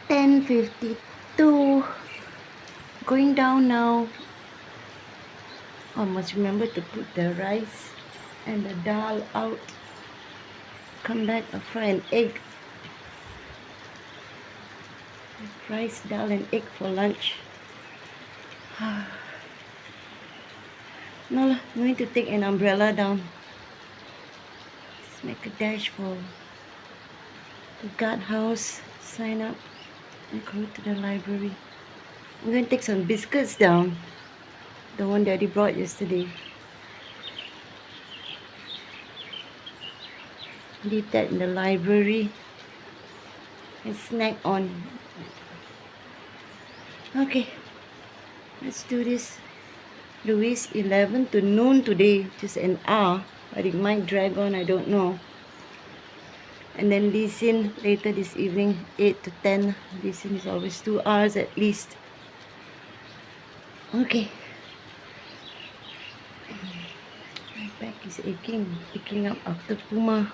10:52. Going down now. I must remember to put the rice and the dal out. Come back for an egg. Rice, dal and egg for lunch. No lah, I'm going to take an umbrella down. Just make a dash for the guardhouse. Sign up and go to the library. I'm going to take some biscuits down. The one Daddy brought yesterday. Leave that in the library and snack on. Okay, let's do this. Louise, 11 to noon today, just an hour, but it might drag on, I don't know. And then Lee Sin later this evening, 8 to 10. Lee Sin is always 2 hours at least. Okay. My back is aching, picking up after Puma.